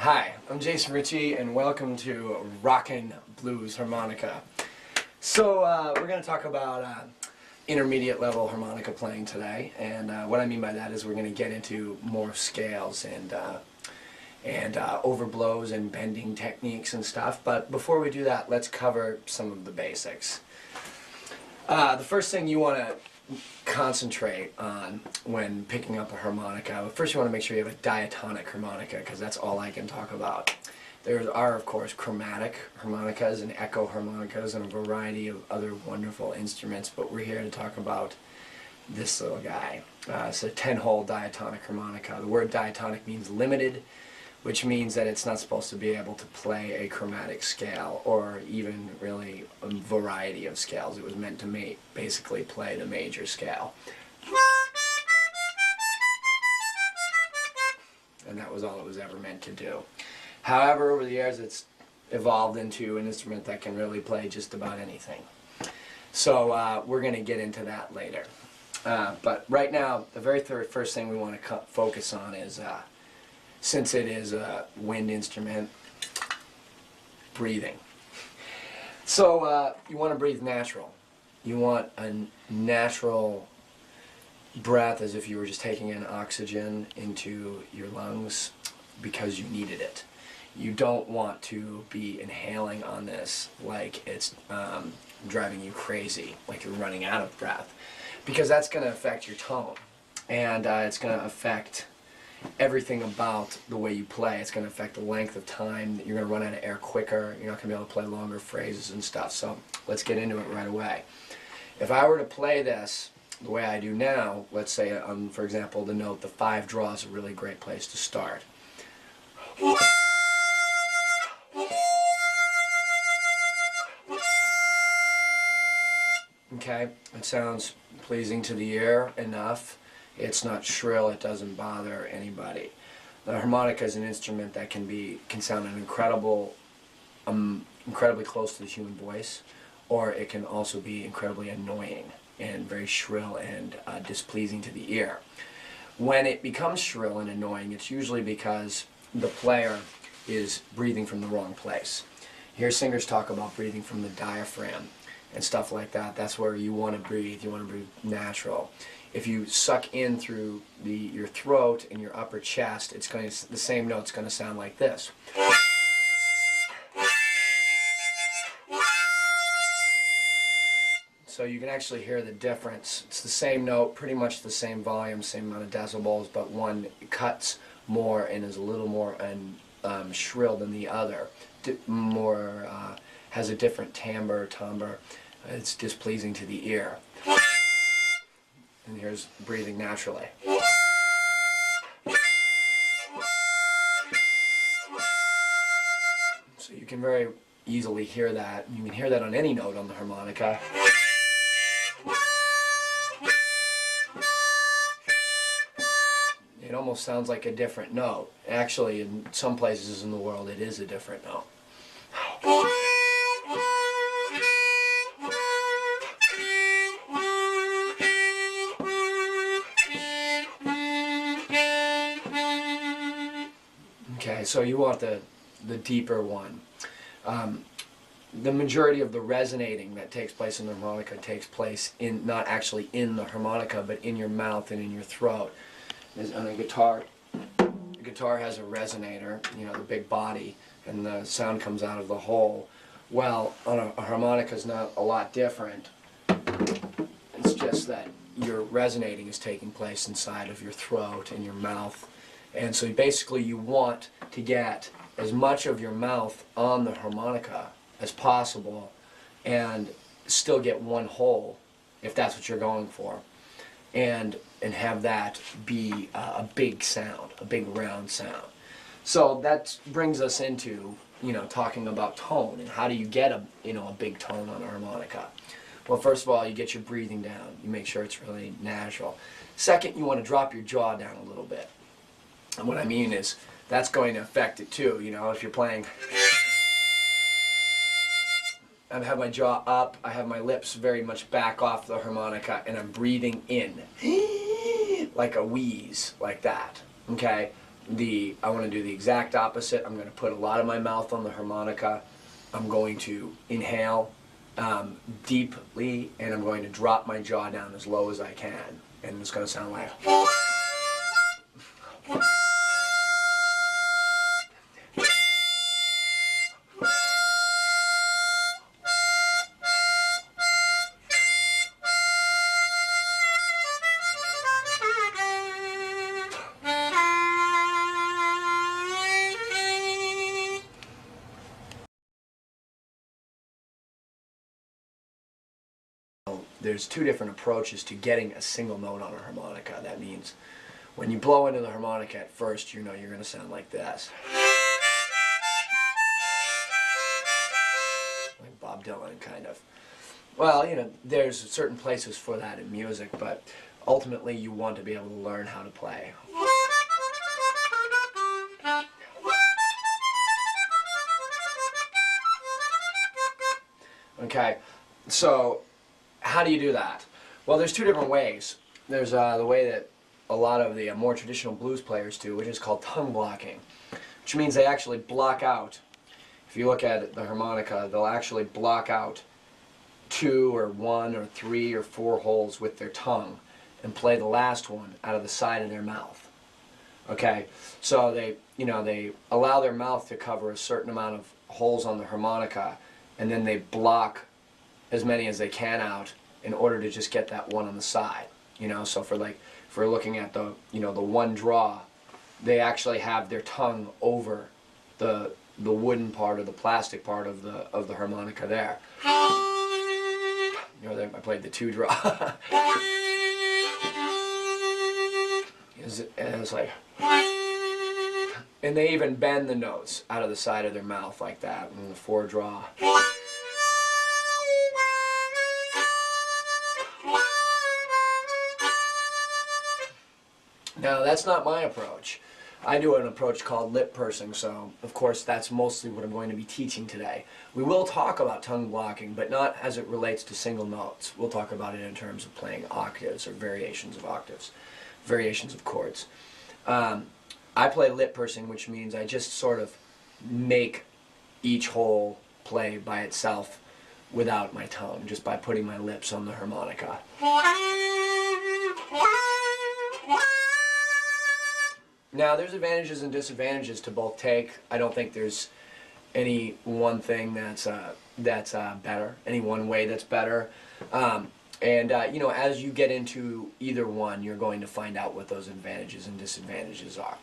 Hi, I'm Jason Ricci, and welcome to Rockin' Blues Harmonica. So we're going to talk about intermediate level harmonica playing today, and what I mean by that is we're going to get into more scales and overblows and bending techniques and stuff. But before we do that, let's cover some of the basics. The first thing you want to concentrate on when picking up a harmonica, first you want to make sure you have a diatonic harmonica, because that's all I can talk about. There are, of course, chromatic harmonicas and echo harmonicas and a variety of other wonderful instruments, but we're here to talk about this little guy. It's a 10-hole diatonic harmonica. The word diatonic means limited, which means that it's not supposed to be able to play a chromatic scale or even really a variety of scales. It was meant to basically play the major scale. And that was all it was ever meant to do. However, over the years it's evolved into an instrument that can really play just about anything. So we're going to get into that later. But right now, the very first thing we want to focus on is since it is a wind instrument, breathing. So you want to breathe natural. You want a natural breath, as if you were just taking in oxygen into your lungs because you needed it. You don't want to be inhaling on this like it's driving you crazy, like you're running out of breath, because that's going to affect your tone, and it's going to affect everything about the way you play. It's going to affect the length of time. You're going to run out of air quicker. You're not going to be able to play longer phrases and stuff. So let's get into it right away. If I were to play this the way I do now, let's say, for example, the note, the 5 draw is a really great place to start. Okay, it sounds pleasing to the ear enough. It's not shrill, it doesn't bother anybody. The harmonica is an instrument that can sound an incredibly close to the human voice, or it can also be incredibly annoying and very shrill and displeasing to the ear. When it becomes shrill and annoying, it's usually because the player is breathing from the wrong place. You hear singers talk about breathing from the diaphragm and stuff like that. That's where you want to breathe. You want to breathe natural. If you suck in through your throat and your upper chest, the same note's going to sound like this. So you can actually hear the difference. It's the same note, pretty much the same volume, same amount of decibels, but one cuts more and is a little more shrill than the other. Has a different timbre. It's displeasing to the ear. And here's breathing naturally. So you can very easily hear that. You can hear that on any note on the harmonica. It almost sounds like a different note. Actually, in some places in the world, it is a different note. Okay, so you want the deeper one. The majority of the resonating that takes place in the harmonica takes place not actually in the harmonica, but in your mouth and in your throat. On a guitar, the guitar has a resonator, the big body, and the sound comes out of the hole. Well, on a harmonica is not a lot different. It's just that your resonating is taking place inside of your throat and your mouth. And so basically you want to get as much of your mouth on the harmonica as possible and still get one hole, if that's what you're going for, and have that be a big sound, a big round sound. So that brings us into, you know, talking about tone and how do you get a, you know, a big tone on a harmonica. Well, first of all, you get your breathing down. You make sure it's really natural. Second, you want to drop your jaw down a little bit. And what I mean is that's going to affect it too. You know, if you're playing, I have my jaw up, I have my lips very much back off the harmonica, and I'm breathing in like a wheeze, like that. Okay? I want to do the exact opposite. I'm going to put a lot of my mouth on the harmonica. I'm going to inhale deeply, and I'm going to drop my jaw down as low as I can. And it's going to sound like... There's two different approaches to getting a single note on a harmonica. That means when you blow into the harmonica at first, you know you're going to sound like this. Like Bob Dylan, kind of. Well, you know, there's certain places for that in music, but ultimately you want to be able to learn how to play. Okay, so how do you do that? Well, there's two different ways. There's the way that a lot of the more traditional blues players do, which is called tongue blocking, which means they actually block out. If you look at the harmonica, they'll actually block out 2 or 1 or 3 or 4 holes with their tongue and play the last one out of the side of their mouth. Okay, so they allow their mouth to cover a certain amount of holes on the harmonica, and then they block as many as they can out in order to just get that one on the side. You know, so for looking at the, you know, the one draw, they actually have their tongue over the wooden part or the plastic part of the harmonica there. You know, I played the 2 draw. And it's like, and they even bend the notes out of the side of their mouth like that in the 4 draw. Now, that's not my approach. I do an approach called lip pursing, so of course that's mostly what I'm going to be teaching today. We will talk about tongue blocking, but not as it relates to single notes. We'll talk about it in terms of playing octaves or variations of octaves, variations of chords. I play lip pursing, which means I just sort of make each hole play by itself without my tongue, just by putting my lips on the harmonica. Now, there's advantages and disadvantages to both take. I don't think there's any one thing that's better, any one way that's better. You know, as you get into either one, you're going to find out what those advantages and disadvantages are.